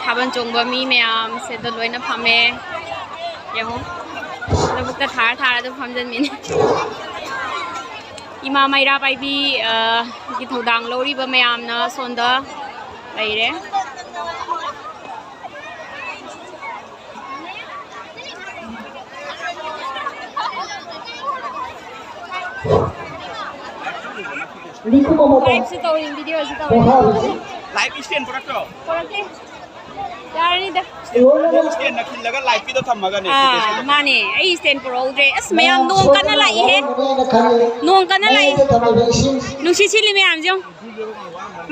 Thaban chongba mi mayam se do loina phame yaho labukta thara do phamjan min ima maira pai bi ki thodang lori ba mayam na sonda laire live se tawin video se tawin live stand product porate yarani da stand na khillaga live bi do thamaga ne mane ai stand pro as mayam nong kana lai he nong kana lai nusi sili mayam jong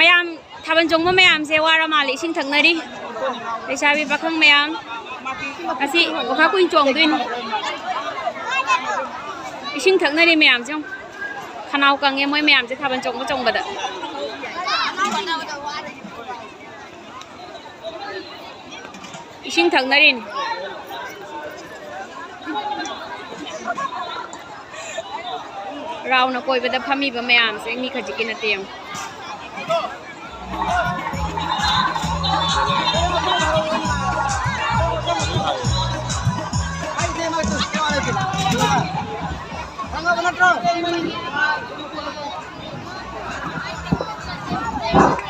mayam thaban jong ma mayam se wara mali sing thaknari lesabi pakhang mayam asi okha kuin chong duin ising thaknari mayam jong khanau kange moi mayam se thaban chong ma chong bada ising thaknarin rauna koi bada phami ba mayam se mi khajiki na teng